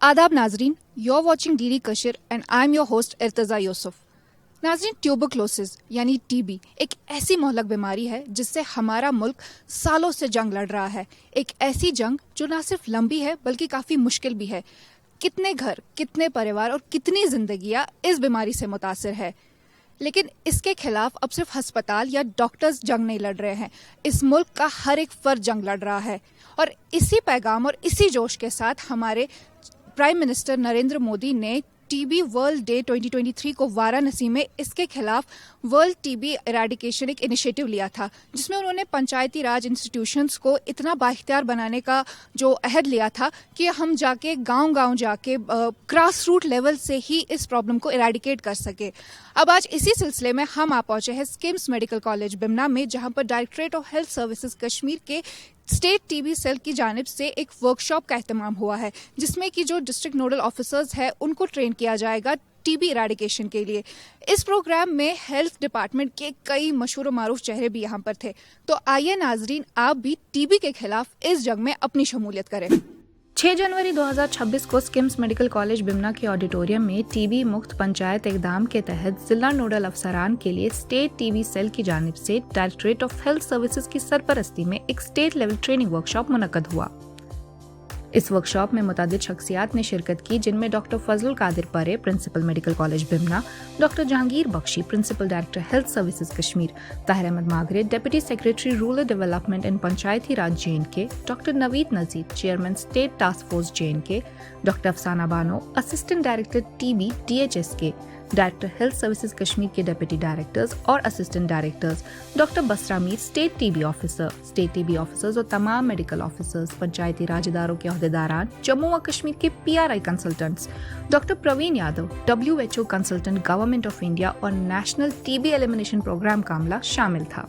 आदाब नाजरीन, you're watching DD Kashir and I'm your host Irtaza Yusuf. नाजरीन, ट्यूबरक्लोसिस यानी टीबी एक ऐसी मोहलक बीमारी है जिससे हमारा मुल्क सालों से जंग लड़ रहा है। एक ऐसी जंग जो ना सिर्फ लंबी है बल्कि काफ़ी मुश्किल भी है। कितने घर, कितने परिवार और कितनी जिंदगियां इस बीमारी से मुतासिर है। लेकिन इसके खिलाफ अब सिर्फ अस्पताल या डॉक्टर्स जंग नहीं लड़ रहे हैं, इस मुल्क का हर एक फर्द जंग लड़ रहा है। और इसी पैगाम और इसी जोश के साथ हमारे प्राइम मिनिस्टर नरेंद्र मोदी ने टीबी वर्ल्ड डे 2023 को वाराणसी में इसके खिलाफ वर्ल्ड टीबी इरेडिकेशन एक इनिशिएटिव लिया था, जिसमें उन्होंने पंचायती राज इंस्टीट्यूशंस को इतना बाइख्तियार बनाने का जो अहद लिया था कि हम जाके गांव-गांव जाके ग्रास रूट लेवल से ही इस प्रॉब्लम को इरेडिकेट कर सके। अब आज इसी सिलसिले में हम आ पहुंचे हैं स्किम्स मेडिकल कॉलेज बिमना में, जहां पर directorate of health services Kashmir के स्टेट टीबी सेल की जानिब से एक वर्कशॉप का एहतमाम हुआ है, जिसमें कि जो डिस्ट्रिक्ट नोडल ऑफिसर्स हैं उनको ट्रेन किया जाएगा टीबी इरेडिकेशन के लिए। इस प्रोग्राम में हेल्थ डिपार्टमेंट के कई मशहूर और मारूफ चेहरे भी यहाँ पर थे। तो आइए नाजरीन, आप भी टीबी के खिलाफ इस जंग में अपनी शमूलियत करें। 6 जनवरी 2026 को स्किम्स मेडिकल कॉलेज बिमना के ऑडिटोरियम में टीबी मुक्त पंचायत इक़दाम के तहत जिला नोडल अफसरान के लिए स्टेट टीबी सेल की जानिब से डायरेक्टरेट ऑफ हेल्थ सर्विसेज की सरपरस्ती में एक स्टेट लेवल ट्रेनिंग वर्कशॉप मुनक्कद हुआ। इस वर्कशॉप में मुतादिद शख्सियात ने शिरकत की, जिनमें doctor Fazlul Qadir Parray, principal medical college Bemina, doctor Jahangir Bakshi, principal director health services Kashmir, Tahir Ahmad Magray, deputy secretary rural development and Panchayati Raj JNK, doctor Naveed Nazir, chairman state task force JNK, doctor Afsana Bano, assistant director TB DHSK, director health services Kashmir के deputy directors और assistant directors, doctor Basra Mir, state TB officers और तमाम medical officers, पंचायती राज इदारों के अहदेदारान, जम्मू व कश्मीर के PRI consultants, doctor Praveen Yadav, WHO consultant government of India और national TB elimination programme का अमला शामिल था।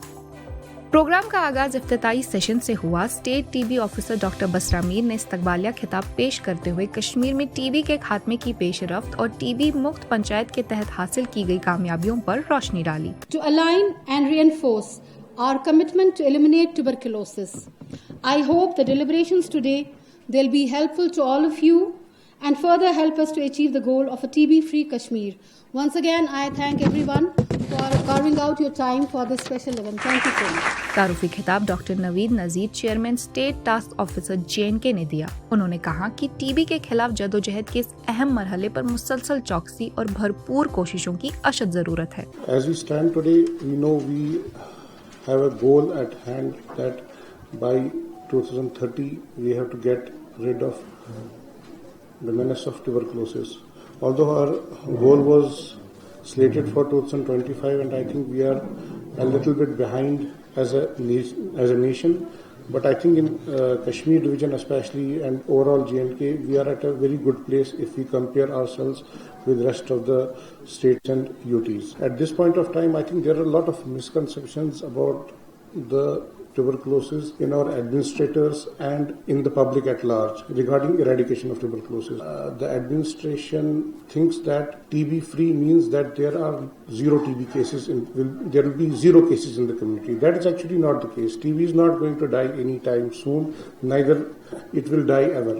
प्रोग्राम का आगाज इफ्तिताई सेशन से हुआ। State TB officer doctor Basra Mir ने इस्तकबालिया खिताब पेश करते हुए कश्मीर में टीबी के खात्मे की पेशरफ्त और टीबी मुक्त पंचायत के तहत हासिल की गई कामयाबियों पर रोशनी डाली। To align and reinforce our commitment to eliminate tuberculosis, I hope the deliberations today they'll be helpful to all of you and further help us to achieve the goal of a TB-free Kashmir. Once again, I thank everyone for carving out your time for this special event. Thank you so much. तारुफी खिताब doctor Naveed Nazir, chairman state task officer JNK ने दिया। उन्होंने कहा कि TB के खिलाफ जदोजहद के इस अहम मरहले पर मुसलसल चौकसी और भरपूर कोशिशों की अशद जरूरत है। As we stand today, we know we have a goal at hand that by 2030 we have to get rid of the menace of tuberculosis. Although our goal was slated for 2025, and I think we are a little bit behind as a nation, but I think in Kashmir division especially and overall JNK, we are at a very good place if we compare ourselves with the rest of the states and UTs. At this point of time, I think there are a lot of misconceptions about the tuberculosis in our administrators and in the public at large regarding eradication of tuberculosis. The administration thinks that TB-free means that there are zero TB cases, there will be zero cases in the community. That is actually not the case. TB is not going to die anytime soon, neither it will die ever.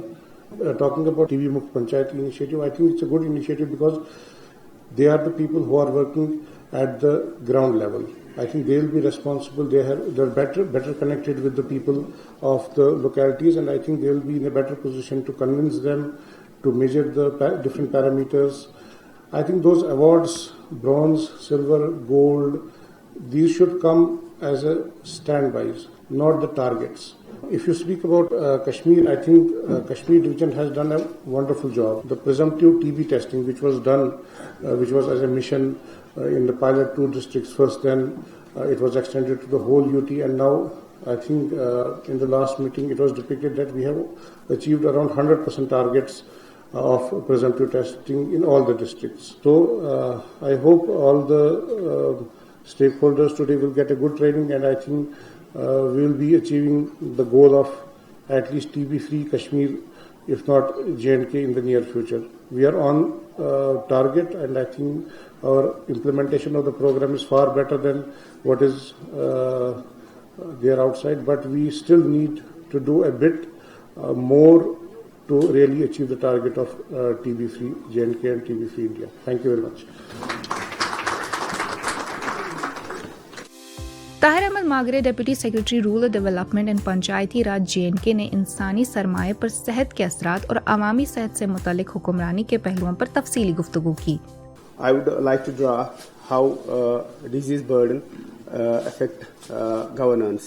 Talking about TB Mukt Panchayat initiative, I think it's a good initiative because they are the people who are working at the ground level. I think they will be responsible. They're better connected with the people of the localities, and I think they will be in a better position to convince them to measure the different parameters. I think those awards, bronze, silver, gold, these should come as a standbys, not the targets. If you speak about Kashmir, I think Kashmir division has done a wonderful job. The presumptive TB testing, which was done, which was as a mission in the pilot 2 districts first, then it was extended to the whole UT, and now I think in the last meeting it was depicted that we have achieved around 100% targets of presumptive testing in all the districts. So I hope all the stakeholders today will get a good training, and I think we will be achieving the goal of at least TB-free Kashmir, if not JNK, in the near future. We are on target, and I think our implementation of the program is far better than what is there outside, but we still need to do a bit more to really achieve the target of TB-free J&K and TB-free India. Thank you very much. Tahir Ahmad Magray, deputy secretary rural development and Panchayati Raj JNK ने इंसानी सरमाए पर सेहत के असरात और अवामी सेहत से मुतालिक हुक्मरानी के पहलुओं पर तफसीली गुफ्तगू की. I would like to draw how disease burden affect governance.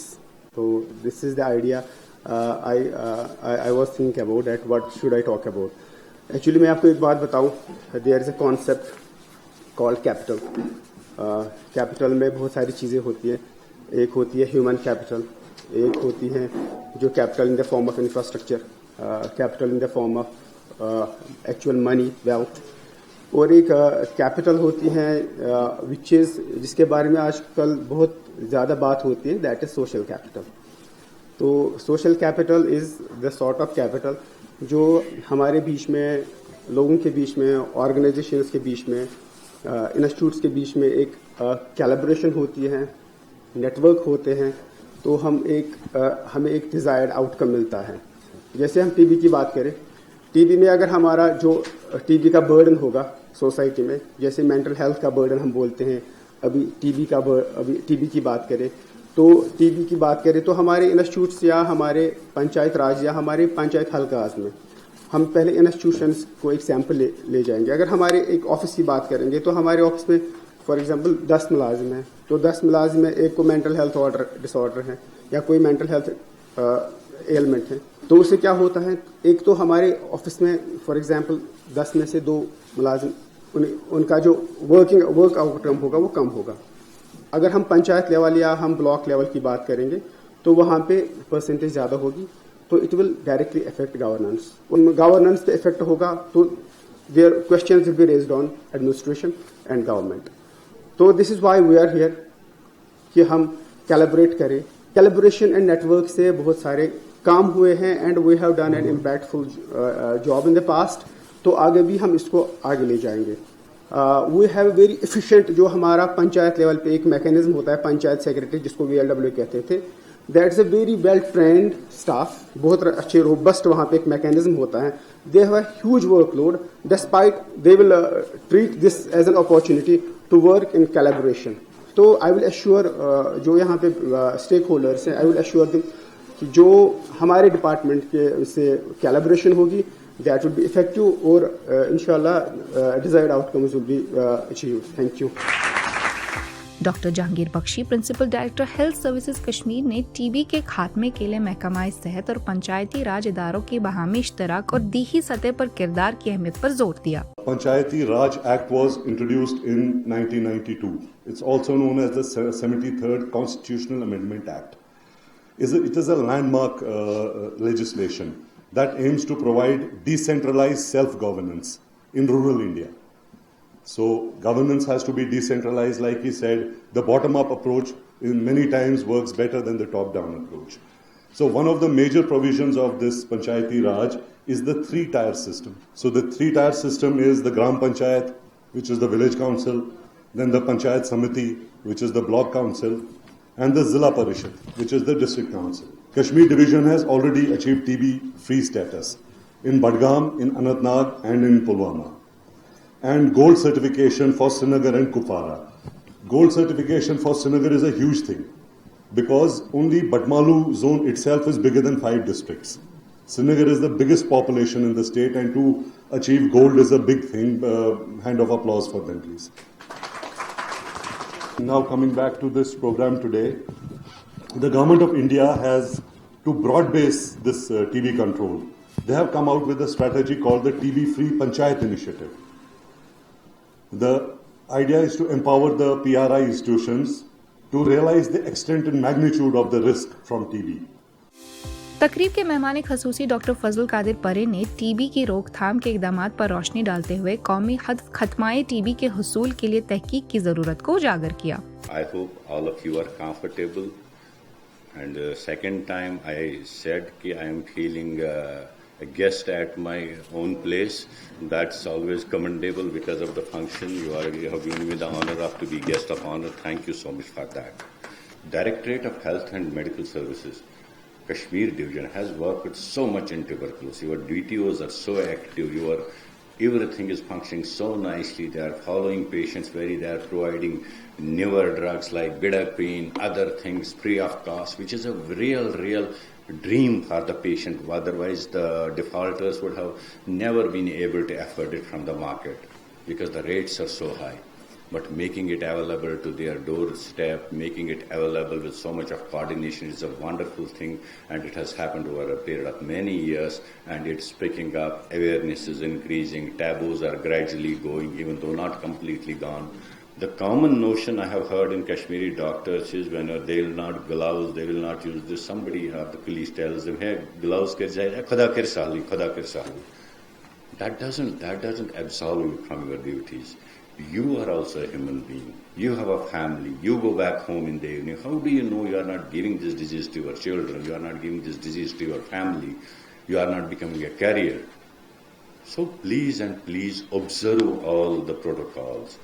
So this is the idea I was thinking about that what should I talk about. Actually मैं आपको एक बात बताऊं, there is a concept called capital. Capital में बहुत सारी चीज़ें होती हैं. एक होती है ह्यूमन कैपिटल, एक होती है जो capital in the form of infrastructure, capital in the form of actual money wealth, और एक कैपिटल होती है विच इज़ जिसके बारे में आजकल बहुत ज़्यादा बात होती है, दैट इज़ सोशल कैपिटल. तो social capital is the sort of capital जो हमारे बीच में, लोगों के बीच में, ऑर्गेनाइजेशंस के बीच में, इंस्टीट्यूट्स के बीच में एक कैलिब्रेशन होती है, नेटवर्क होते हैं, तो हमें एक डिज़ायर्ड आउटकम मिलता है. जैसे हम टीबी की बात करें, टीबी में अगर हमारा जो टीबी का बर्डन होगा सोसाइटी में, जैसे मेंटल हेल्थ का बर्डन हम बोलते हैं, अभी टीबी की बात करें, तो टीबी की बात करें तो हमारे इंस्टीट्यूट्स या हमारे पंचायत राज या हमारे पंचायत हल्काज में हम पहले इंस्टीट्यूशंस को एक सैंपल ले जाएंगे. अगर हमारे एक ऑफिस की बात करेंगे तो हमारे ऑफिस में फॉर एग्जांपल 10 मुलाजिम हैं, तो 10 मुलाजिम में एक को मेंटल हेल्थ डिसऑर्डर है या कोई मेंटल हेल्थ एलिमेंट है, तो उससे क्या होता है, एक तो हमारे ऑफिस में फॉर एग्जांपल 10 में से 2 मुलाजिम उनका जो वर्क आउटकम होगा वो कम होगा. अगर हम पंचायत लेवल या हम ब्लॉक लेवल की बात करेंगे तो वहाँ पे परसेंटेज ज़्यादा होगी, तो it will directly affect governance. Governance पे इफेक्ट होगा तो there questions will be raised on administration and government. तो this is why we are here कि हम कैलिब्रेट करें. कैलिब्रेशन एंड नेटवर्क से बहुत सारे काम हुए हैं and we have done an impactful job in the past, तो आगे भी हम इसको आगे ले जाएंगे. वी हैव वेरी एफिशिएंट, जो हमारा पंचायत लेवल पे एक मैकेनिज्म होता है पंचायत सेक्रेटरी जिसको VLW कहते थे, that's a very well trained staff, बहुत अच्छे रोबस्ट वहाँ पे एक मैकेनिज्म होता है. They have a huge workload, despite they will treat this as an opportunity to work in calibration. तो आई विल एश्योर जो यहाँ पे स्टेक होल्डर्स हैं, आई विल एश्योर देम कि जो हमारे डिपार्टमेंट के से कैलिब्रेशन होगी that would be effective or inshallah desired outcomes will be achieved. Thank you. Doctor Jahangir Bakshi, principal director health services Kashmir ने टीबी के खात्मे के लिए महकमा सेहत और पंचायती राज इदारों की बाहमी इश्तराक और दीही सतह पर किरदार की अहमियत पर जोर दिया. Panchayati Raj Act was introduced in 1992. It's also known as the 73rd Constitutional Amendment Act. It is a landmark legislation that aims to provide decentralized self-governance in rural India. So governance has to be decentralized, like he said. The bottom-up approach in many times works better than the top-down approach. So one of the major provisions of this Panchayati Raj is the 3-tier system. So the 3-tier system is the Gram Panchayat, which is the village council, then the Panchayat Samiti, which is the block council, and the Zilla Parishad, which is the district council. Kashmir division has already achieved TB-free status in Badgam, in Anantnag, and in Pulwama. And gold certification for Srinagar and Kupwara. Gold certification for Srinagar is a huge thing because only Batmalu zone itself is bigger than 5 districts. Srinagar is the biggest population in the state, and to achieve gold is a big thing. Hand of applause for them, please. Now coming back to this program today, the government of India has, to broad base this TB control, they have come out with a strategy called the TB-free Panchayat Initiative. The idea is to empower the PRI institutions to realize the extent and magnitude of the risk from TB. तकरीब के मेहमान खसूसी doctor फजल कादिर परे ने TB की रोकथाम के इक़दामात पर रोशनी डालते हुए कौमी हदफ खत्माए टीबी के हुसूल के लिए तहकीक की ज़रूरत को उजागर किया. I hope all of you are comfortable. And second time I said कि I am feeling a guest at my own place. That's always commendable because of the function. You have given me the honor of to be guest of honor. Thank you so much for that. Directorate of Health and Medical Services. Kashmir division has worked so much in tuberculosis. Your DTOs are so active. Everything is functioning so nicely. They are following patients they are providing newer drugs like Bidapine, other things free of cost, which is a real dream for the patient. Otherwise, the defaulters would have never been able to afford it from the market because the rates are so high. But making it available to their doorstep, making it available with so much of coordination is a wonderful thing, and it has happened over a period of many years, and it's picking up, awareness is increasing, taboos are gradually going, even though not completely gone. The common notion I have heard in Kashmiri doctors is when they will not gloves, they will not use this. Somebody of the police tells them, hey, gloves kar jayega, khuda kar sali. That doesn't absolve you from your duties. You are also a human being. You have a family. You go back home in the evening. How do you know you are not giving this disease to your children? You are not giving this disease to your family. You are not becoming a carrier. So please observe all the protocols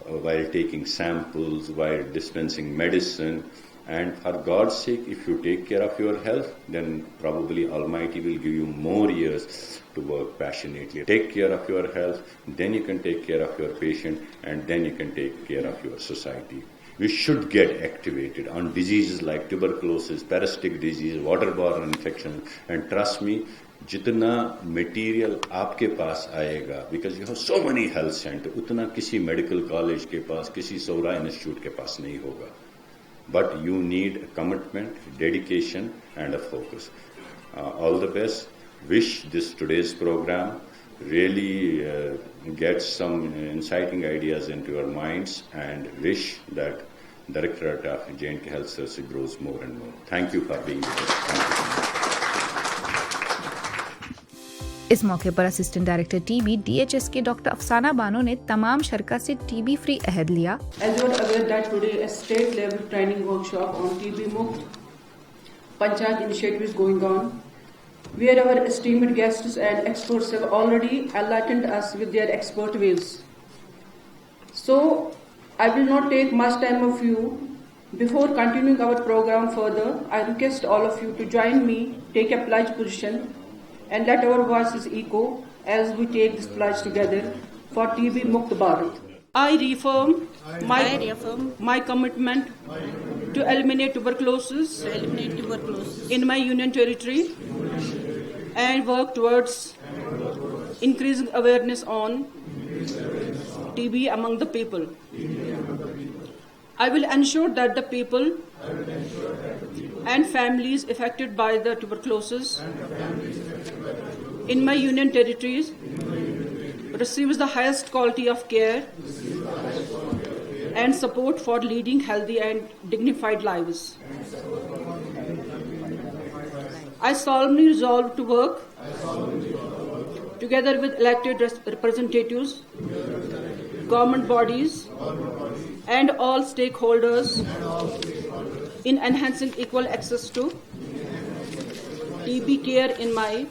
while taking samples, while dispensing medicine. And for God's sake, if you take care of your health, then probably Almighty will give you more years to work passionately. Take care of your health, then you can take care of your patient, and then you can take care of your society. We should get activated on diseases like tuberculosis, parasitic disease, waterborne infection, and trust me, jitna material aapke paas aayega, because you have so many health centers, utna kisi medical college ke paas, kisi Saura institute ke paas nahi hoga. But you need a commitment, dedication, and a focus. All the best. Wish today's program really gets some inciting ideas into your minds, and wish that Directorate of J&K Health Services grows more and more. Thank you for being with us. Thank you. इस मौके पर assistant director TB DHS के doctor Afsana Bano ने तमाम शरका से TB free अहद लिया. As you are aware that today a state level training workshop on TB Mukt Panchayat initiative is going on, where our esteemed guests and experts have already enlightened us with their expert views. So I will not take much time of you. Before continuing our program further, I request all of you to join me, take a pledge position, and let our voices echo as we take this pledge together for TB Mukt Bharat. I reaffirm my commitment to eliminate tuberculosis in my union territory and work towards increasing awareness on TB among the people. I will ensure that the people and families affected by the tuberculosis in my union territories receives the highest quality of care and support for leading healthy and dignified lives. I solemnly resolve to work together with elected representatives, government bodies, and all stakeholders in enhancing equal access to TB care in my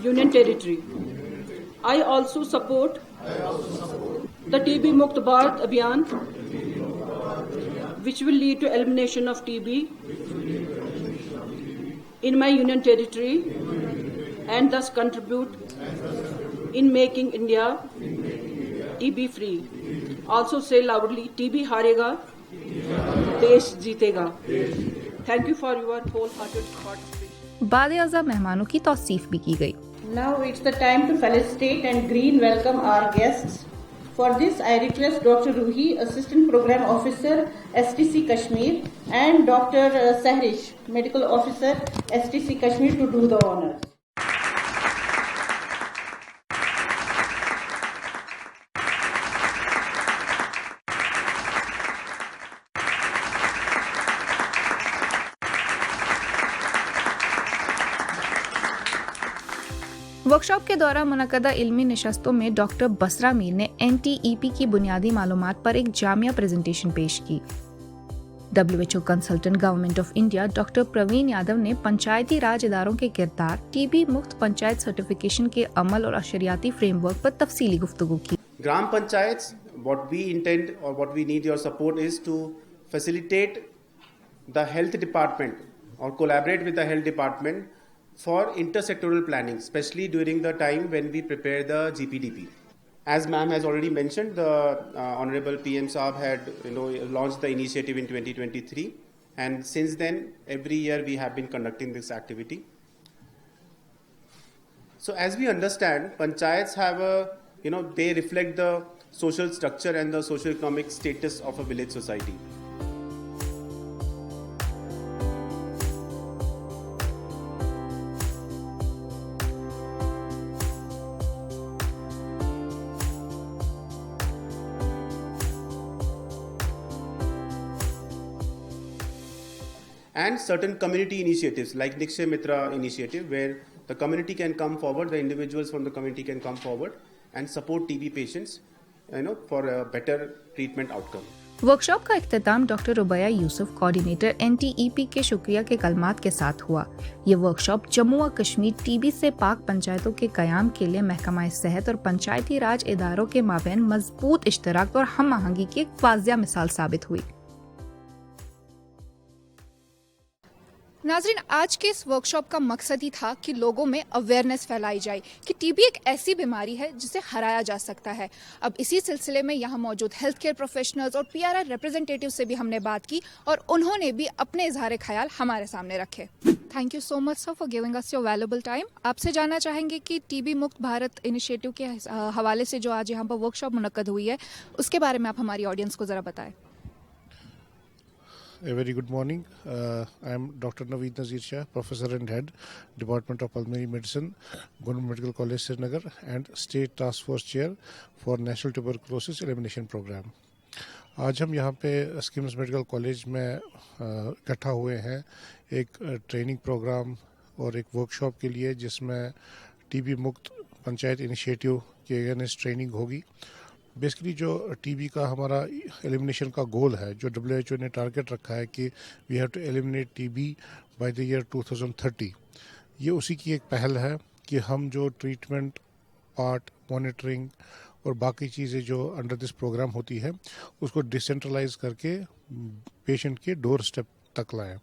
union territory. I also support the TB Mukt Bharat Abhiyan, which will lead to elimination of TB in my union territory and thus contribute in making India TB free. Also say loudly, TB harega, desh jeetega. Thank you for your wholehearted participation. बाद-ए-आज़ा मेहमानों की तौसीफ भी की गई. Now it's the time to felicitate and green welcome our guests. For this, I request Dr. Ruhi, Assistant Program Officer, STC Kashmir, and Dr. Sahrish, Medical Officer, STC Kashmir, to do the honors. Workshop के दौरान मुनक़दा इल्मी नशस्तों में doctor Basra Mir ने NTEP की बुनियादी मालूमात पर एक Jamia presentation पेश की. WHO consultant government of India doctor Praveen Yadav ने पंचायती राज इदारों के किरदार, TB मुक्त पंचायत सर्टिफिकेशन के अमल और अशरियाती फ्रेमवर्क पर तफसीली गुफ्तगू की. Gram Panchayats, what we intend or what we need your support is to facilitate the health department or collaborate with the health department for intersectoral planning, especially during the time when we prepare the GPDP. As ma'am has already mentioned, the Honorable PM Saab had launched the initiative in 2023, and since then every year we have been conducting this activity. So as we understand, panchayats have they reflect the social structure and the socio-economic status of a village society. And certain community initiatives like Nikshay Mitra initiative, where the community can come forward, the individuals from the community can come forward and support TB patients, for a better treatment outcome. Workshop का इख्तिताम doctor रुबैया Yusuf, coordinator NTEP के शुक्रिया के कलमात के साथ हुआ। ये workshop Jammu व Kashmir TB से पाक पंचायतों के कयाम के लिए महकमा सेहत और पंचायती राज इदारों के माबैन मजबूत इश्तराक और हम आहंगी की एक वाज़िया मिसाल साबित हुई। नाज़रीन, आज के इस वर्कशॉप का मकसद ही था कि लोगों में अवेयरनेस फैलाई जाए कि टीबी एक ऐसी बीमारी है जिसे हराया जा सकता है। अब इसी सिलसिले में यहाँ मौजूद हेल्थ केयर प्रोफेशनल्स और PRI रिप्रेजेंटेटिव से भी हमने बात की और उन्होंने भी अपने इजहार ख्याल हमारे सामने रखे। Thank you so much sir for giving us your valuable time. आपसे जानना चाहेंगे कि टीबी मुक्त भारत इनिशिएटिव के हवाले से जो आज यहाँ पर वर्कशॉप मुनक्कद हुई है, उसके बारे में आप हमारी ऑडियंस को ज़रा बताएं। A very good morning. I am Dr. Naveed Nazir Shah, Professor and Head, Department of Pulmonary Medicine, Government Medical College, Srinagar, and State Task Force Chair for National Tuberculosis Elimination Program. आज हम यहाँ पे schemes medical college में इकट्ठा हुए हैं एक training programme और एक वर्कशॉप के लिए, जिसमें टीबी मुक्त पंचायत इनिशिएटिव के अगेंस्ट ट्रेनिंग होगी। बेसिकली जो टीबी का हमारा एलिमिनेशन का गोल है, जो WHO ने टारगेट रखा है कि we have to eliminate TB by the year 2030, ये उसी की एक पहल है कि हम जो ट्रीटमेंट पार्ट, मॉनिटरिंग और बाकी चीज़ें जो अंडर दिस प्रोग्राम होती है उसको डिसेंट्रलाइज करके पेशेंट के डोर स्टेप तक लाएं।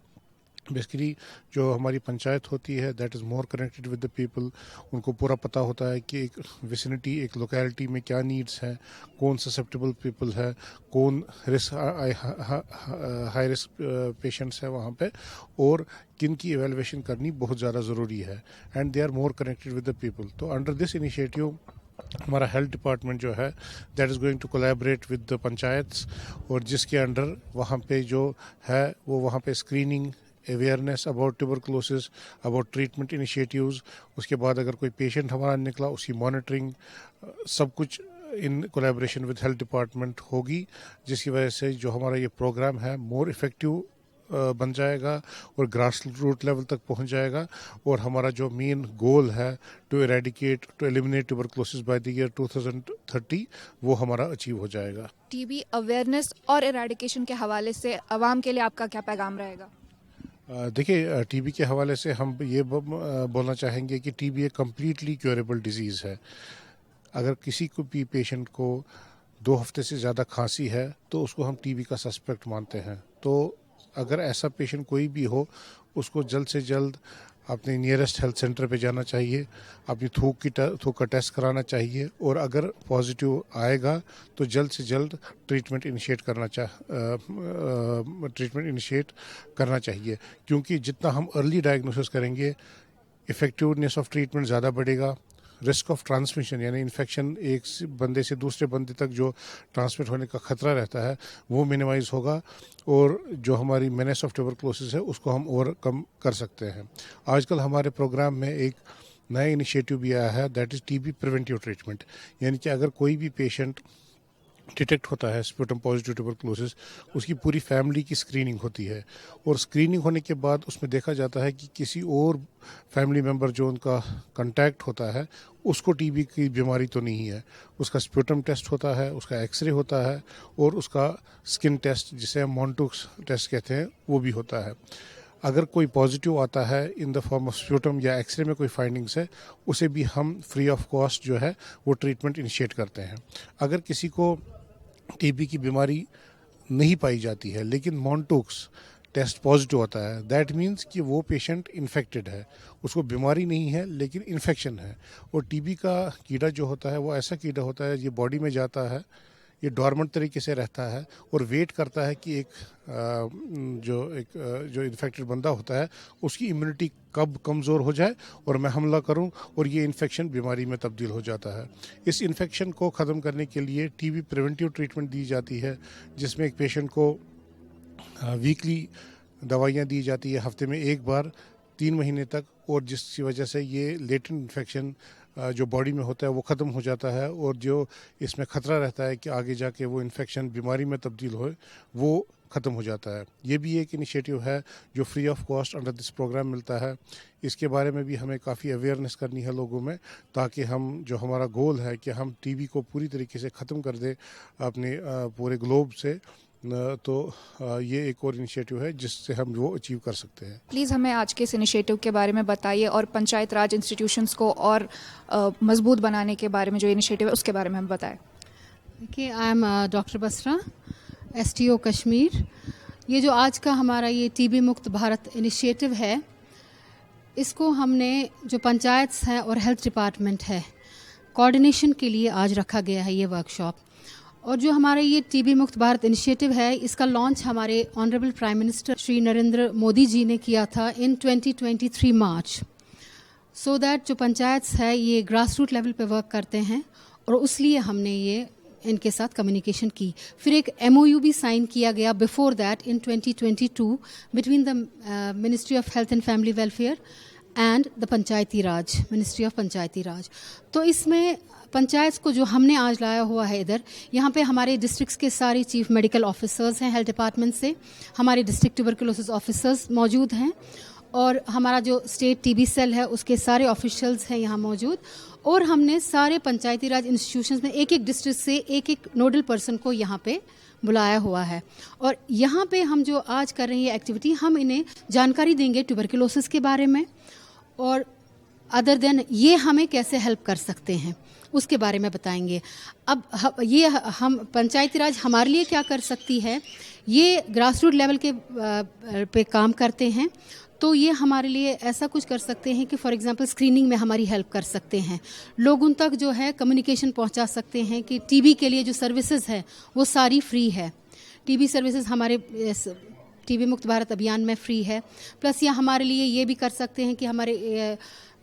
बेसिकली जो हमारी पंचायत होती है that is more connected with the people, उनको पूरा पता होता है कि एक विसिनिटी, एक लोकेलिटी में क्या नीड्स हैं, कौन ससेप्टेबल पीपल है, कौन रिस्क हाई रिस्क पेशेंट्स है वहाँ पे, और किन की एवेलुएशन करनी बहुत ज़्यादा ज़रूरी है, and they are more connected with the people. तो अंडर दिस इनिशिएटिव हमारा हेल्थ डिपार्टमेंट जो है that is going to collaborate with the panchayats, और जिसके अंडर वहाँ पे जो है वो वहाँ पे screening, awareness about tuberculosis, about treatment initiatives, उसके बाद अगर कोई पेशेंट हमारा निकला उसकी मॉनिटरिंग, सब कुछ in collaboration with health department होगी, जिसकी वजह से जो हमारा ये प्रोग्राम है मोर इफ़ेक्टिव बन जाएगा और ग्रास रूट लेवल तक पहुंच जाएगा, और हमारा जो मेन गोल है to eradicate, to eliminate tuberculosis by the year 2030 वो हमारा अचीव हो जाएगा। टीबी अवेयरनेस और एरेडिकेशन के हवाले से आवाम के लिए आपका क्या पैगाम रहेगा? देखिए, टीबी के हवाले से हम ये बोलना चाहेंगे कि टीबी एक कम्प्लीटली क्योरेबल डिजीज़ है। अगर किसी को भी पेशेंट को 2 हफ्ते से ज़्यादा खांसी है तो उसको हम टीबी का सस्पेक्ट मानते हैं। तो अगर ऐसा पेशेंट कोई भी हो उसको जल्द से जल्द अपने नियरेस्ट हेल्थ सेंटर पे जाना चाहिए, अपनी थूक का टेस्ट कराना चाहिए, और अगर पॉजिटिव आएगा तो जल्द से जल्द ट्रीटमेंट इनिशिएट करना चाहिए, क्योंकि जितना हम अर्ली डायग्नोसिस करेंगे इफ़ेक्टिवनेस ऑफ ट्रीटमेंट ज़्यादा बढ़ेगा, रिस्क ऑफ ट्रांसमिशन यानी इन्फेक्शन एक बंदे से दूसरे बंदे तक जो ट्रांसमिट होने का खतरा रहता है वो मिनिमाइज़ होगा, और जो हमारी मेनेस ऑफ ट्यूबरकुलोसिस है उसको हम ओवरकम कर सकते हैं। आजकल हमारे प्रोग्राम में एक नया इनिशिएटिव भी आया है, that is TB preventive treatment, यानी कि अगर कोई भी पेशेंट डिटेक्ट होता है स्प्यूटम पॉजिटिव ट्यूबरकुलोसिस, उसकी पूरी फैमिली की स्क्रीनिंग होती है, और स्क्रीनिंग होने के बाद उसमें देखा जाता है कि किसी और फैमिली मेम्बर जो उनका कांटेक्ट होता है उसको टीबी की बीमारी तो नहीं है। उसका स्प्यूटम टेस्ट होता है, उसका एक्सरे होता है, और उसका स्किन टेस्ट जिसे हम मॉन्टुक्स टेस्ट कहते हैं वो भी होता है। अगर कोई पॉजिटिव आता है in the form of sputum या एक्सरे में कोई फाइंडिंग्स है, उसे भी हम फ्री ऑफ कॉस्ट जो है वो ट्रीटमेंट इनिशिएट करते हैं। अगर किसी को टीबी की बीमारी नहीं पाई जाती है लेकिन मॉन्टुक्स टेस्ट पॉजिटिव होता है, दैट मीन्स कि वो पेशेंट इन्फेक्टेड है, उसको बीमारी नहीं है लेकिन इन्फेक्शन है. और टीबी का कीड़ा जो होता है वो ऐसा कीड़ा होता है, ये बॉडी में जाता है, ये डॉर्मेंट तरीके से रहता है और वेट करता है कि जो इन्फेक्टेड बंदा होता है उसकी इम्यूनिटी कब कमज़ोर हो जाए और मैं हमला करूं और ये इन्फेक्शन बीमारी में तब्दील हो जाता है. इस इन्फेक्शन को ख़त्म करने के लिए टीबी प्रिवेंटिव ट्रीटमेंट दी जाती है, जिसमें एक पेशेंट को वीकली दवाइयाँ दी जाती है, हफ्ते में एक बार 3 महीने तक, और जिसकी वजह से ये लेटेंट इन्फेक्शन जो बॉडी में होता है वो ख़त्म हो जाता है और जो इसमें ख़तरा रहता है कि आगे जाके वो इन्फेक्शन बीमारी में तब्दील हो, वो ख़त्म हो जाता है. ये भी एक इनिशिएटिव है जो free of cost under this programme मिलता है. इसके बारे में भी हमें काफ़ी अवेयरनेस करनी है लोगों में, ताकि हम जो हमारा गोल है कि हम टीबी को पूरी तरीके से ख़त्म कर दें अपने पूरे ग्लोब से, तो ये एक और इनिशिएटिव है जिससे हम वो अचीव कर सकते हैं. प्लीज़ हमें आज के इस इनिशिएटिव के बारे में बताइए और पंचायत राज इंस्टीट्यूशंस को और मजबूत बनाने के बारे में जो इनिशिएटिव है उसके बारे में हम बताएं. देखिए, I am doctor Basra, STO Kashmir. ये जो आज का हमारा ये टीबी मुक्त भारत इनिशिएटिव है, इसको हमने जो पंचायत हैं और हेल्थ डिपार्टमेंट है, कोऑर्डिनेशन के लिए आज रखा गया है ये वर्कशॉप. और जो हमारा ये टीबी मुक्त भारत इनिशिएटिव है, इसका लॉन्च हमारे honourable prime minister Shri Narendra Modi ji ने किया था इन 2023 मार्च, सो दैट जो पंचायत है ये ग्रास रूट लेवल पे वर्क करते हैं, और उसलिए हमने ये इनके साथ कम्युनिकेशन की. फिर एक MOU भी साइन किया गया before that in 2022 between the ministry of health and family welfare and the Panchayati Raj, ministry of Panchayati Raj. तो इसमें पंचायत को जो हमने आज लाया हुआ है इधर, यहाँ पे हमारे डिस्ट्रिक्ट्स के सारे चीफ मेडिकल ऑफिसर्स हैं हेल्थ डिपार्टमेंट से, हमारे डिस्ट्रिक्ट ट्यूबरकुलोसिस ऑफिसर्स मौजूद हैं, और हमारा जो स्टेट टीबी सेल है उसके सारे ऑफिशियल्स हैं यहाँ मौजूद. और हमने सारे पंचायती राज इंस्टीट्यूशंस में एक एक डिस्ट्रिक्ट से एक एक नोडल पर्सन को यहाँ पे बुलाया हुआ है. और यहाँ पे हम जो आज कर रहे हैं एक्टिविटी, हम इन्हें जानकारी देंगे ट्यूबरकुलोसिस के बारे में, और अदर देन ये हमें कैसे हेल्प कर सकते हैं उसके बारे में बताएंगे. अब ये हम पंचायती राज हमारे लिए क्या कर सकती है, ये ग्रास रूट लेवल के पे काम करते हैं, तो ये हमारे लिए ऐसा कुछ कर सकते हैं कि फॉर एग्जांपल स्क्रीनिंग में हमारी हेल्प कर सकते हैं, लोगों तक जो है कम्युनिकेशन पहुंचा सकते हैं कि टीबी के लिए जो सर्विसेज है वो सारी फ्री है. टीबी सर्विसेज हमारे टीबी मुक्त भारत अभियान में फ्री है. प्लस ये हमारे लिए ये भी कर सकते हैं कि हमारे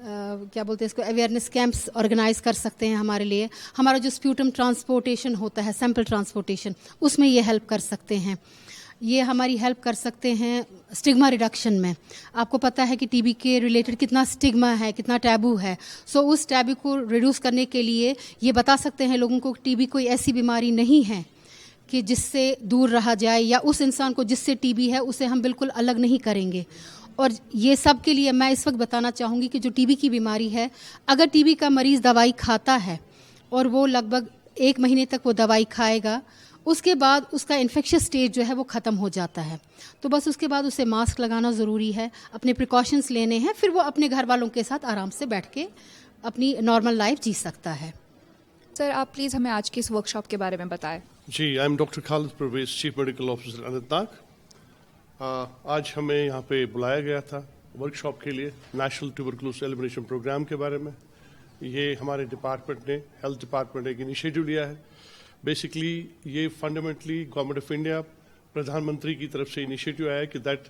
क्या बोलते हैं इसको, अवेयरनेस कैंप्स ऑर्गेनाइज कर सकते हैं हमारे लिए. हमारा जो स्प्यूटम ट्रांसपोर्टेशन होता है, सैंपल ट्रांसपोर्टेशन, उसमें ये हेल्प कर सकते हैं. ये हमारी हेल्प कर सकते हैं स्टिग्मा रिडक्शन में. आपको पता है कि टीबी के रिलेटेड कितना स्टिग्मा है, कितना टैबू है. सो उस टैबू को रिड्यूस करने के लिए ये बता सकते हैं लोगों को टीबी कोई ऐसी बीमारी नहीं है कि जिससे दूर रहा जाए, या उस इंसान को जिससे टीबी है उसे हम बिल्कुल अलग नहीं करेंगे. और ये सब के लिए मैं इस वक्त बताना चाहूँगी कि जो टीबी की बीमारी है, अगर टीबी का मरीज़ दवाई खाता है और वो लगभग 1 महीने तक वो दवाई खाएगा, उसके बाद उसका इन्फेक्शियस स्टेज जो है वो ख़त्म हो जाता है. तो बस उसके बाद उसे मास्क लगाना ज़रूरी है, अपने प्रिकॉशंस लेने हैं, फिर वो अपने घर वालों के साथ आराम से बैठ के अपनी नॉर्मल लाइफ जी सकता है. सर, आप प्लीज़ हमें आज की इस वर्कशॉप के बारे में बताएं. जी, I am doctor Khalid Parvez, chief medical officer Anantnag. आज हमें यहाँ पे बुलाया गया था वर्कशॉप के लिए नेशनल ट्यूबरकुलोसिस एलिमिनेशन प्रोग्राम के बारे में. ये हमारे डिपार्टमेंट ने, हेल्थ डिपार्टमेंट ने एक इनिशिएटिव लिया है. बेसिकली ये फंडामेंटली गवर्नमेंट ऑफ इंडिया, प्रधानमंत्री की तरफ से इनिशिएटिव आया है कि दैट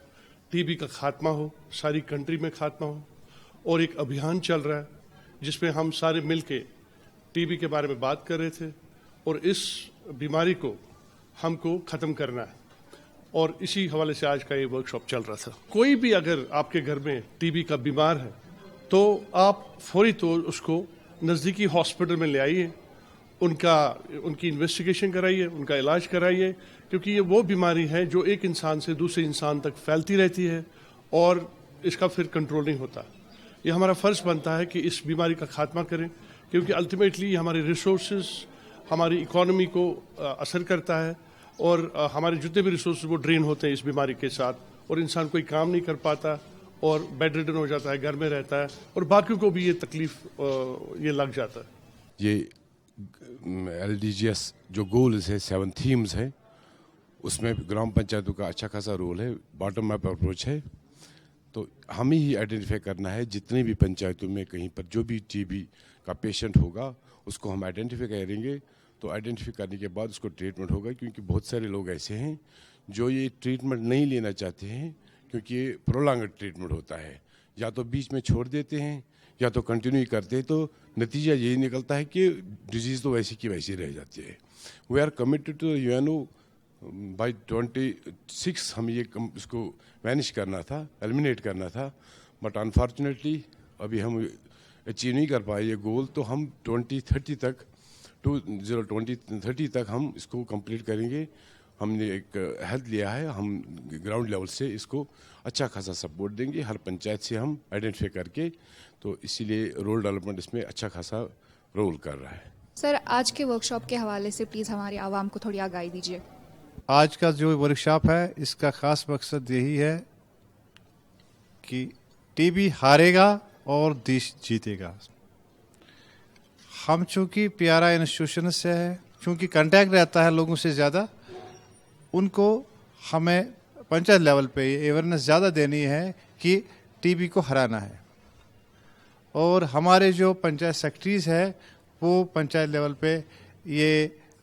टीबी का खात्मा हो, सारी कंट्री में खात्मा हो. और एक अभियान चल रहा है जिसमें हम सारे मिल के टीबी के बारे में बात कर रहे थे, और इस बीमारी को हमको ख़त्म करना है. और इसी हवाले से आज का ये वर्कशॉप चल रहा था. कोई भी अगर आपके घर में टीबी का बीमार है तो आप फौरी तौर उसको नज़दीकी हॉस्पिटल में ले आइए, उनकी इन्वेस्टिगेशन कराइए, उनका इलाज कराइए, क्योंकि ये वो बीमारी है जो एक इंसान से दूसरे इंसान तक फैलती रहती है और इसका फिर कंट्रोल नहीं होता. ये हमारा फ़र्ज़ बनता है कि इस बीमारी का खात्मा करें, क्योंकि अल्टीमेटली हमारे रिसोर्सेज, हमारी इकॉनमी को असर करता है, और हमारे जितने भी रिसोर्स वो ड्रेन होते हैं इस बीमारी के साथ, और इंसान कोई काम नहीं कर पाता और बेड रिडन हो जाता है, घर में रहता है, और बाकियों को भी ये तकलीफ ये लग जाता है. ये LDGS जो गोल्स है, 7 थीम्स हैं, उसमें ग्राम पंचायतों का अच्छा खासा रोल है, बॉटम अप अप्रोच है। तो हमें ही आइडेंटिफाई करना है जितने भी पंचायतों में कहीं पर जो भी टीबी का पेशेंट होगा उसको हम आइडेंटिफाई करेंगे। तो आइडेंटिफाई करने के बाद उसको ट्रीटमेंट होगा, क्योंकि बहुत सारे लोग ऐसे हैं जो ये ट्रीटमेंट नहीं लेना चाहते हैं, क्योंकि ये प्रोलॉन्ग्ड ट्रीटमेंट होता है, या तो बीच में छोड़ देते हैं या तो कंटिन्यू करते हैं। तो नतीजा यही निकलता है कि डिजीज़ तो वैसी की वैसी रह जाती है। We are committed to UNO by 26 हम ये इसको मैनेज करना था, एलिमिनेट करना था, बट अनफॉर्चुनेटली अभी हम अचीव नहीं कर पाए ये गोल। तो हम 2030 तक हम इसको कंप्लीट करेंगे। हमने एक हेल्थ लिया है, हम ग्राउंड लेवल से इसको अच्छा खासा सपोर्ट देंगे, हर पंचायत से हम आइडेंटिफाई करके। तो इसीलिए रोल डेवलपमेंट इसमें अच्छा खासा रोल कर रहा है। सर, आज के वर्कशॉप के हवाले से प्लीज़ हमारे आवाम को थोड़ी आगाही दीजिए। आज का जो वर्कशॉप है इसका ख़ास मकसद यही है कि टीबी हारेगा और देश जीतेगा। हम चूँकि PRI इंस्टीट्यूशन से है, चूँकि कांटेक्ट रहता है लोगों से ज़्यादा, उनको हमें पंचायत लेवल पे अवेयरनेस ज़्यादा देनी है कि टीबी को हराना है। और हमारे जो पंचायत सेक्रेटरीज़ है वो पंचायत लेवल पे ये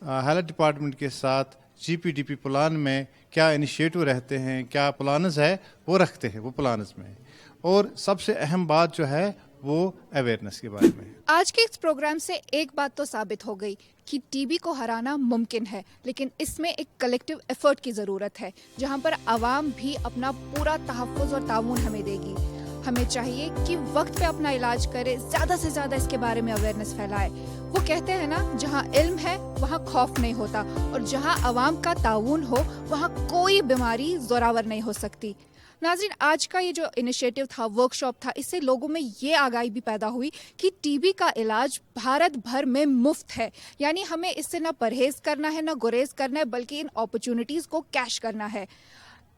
हेल्थ डिपार्टमेंट के साथ GPDP प्लान में क्या इनिशिएटिव रहते हैं, क्या प्लान्स है वो रखते हैं वो प्लान्स में। और सबसे अहम बात जो है वो अवेयरनेस के बारे में। आज के इस प्रोग्राम से एक बात तो साबित हो गई कि टीबी को हराना मुमकिन है, लेकिन इसमें एक कलेक्टिव एफर्ट की ज़रूरत है, जहां पर आवाम भी अपना पूरा तहफ़्फ़ुज़ और ताउन हमें देगी। हमें चाहिए कि वक्त पे अपना इलाज करे, ज़्यादा से ज़्यादा इसके बारे में अवेयरनेस फैलाए। वो कहते हैं ना, जहाँ इल्म है वहाँ खौफ नहीं होता, और जहाँ आवाम का ताउन हो वहाँ कोई बीमारी ज़ोरावर नहीं हो सकती। नाज़रीन, आज का ये जो इनिशिएटिव था, वर्कशॉप था, इससे लोगों में ये आगाही भी पैदा हुई कि टीबी का इलाज भारत भर में मुफ्त है। यानी हमें इससे ना परहेज़ करना है ना गुरेज करना है, बल्कि इन अपॉर्चुनिटीज़ को कैश करना है।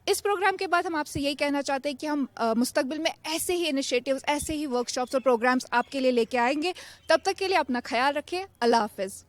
इस प्रोग्राम के बाद हम आपसे यही कहना चाहते हैं कि हम मुस्तकबिल में ऐसे ही इनिशिएटिव्स, ऐसे ही वर्कशॉप्स और प्रोग्राम्स आपके लिए लेके आएंगे। तब तक के लिए अपना ख्याल रखें। अल्लाह हाफ़िज़।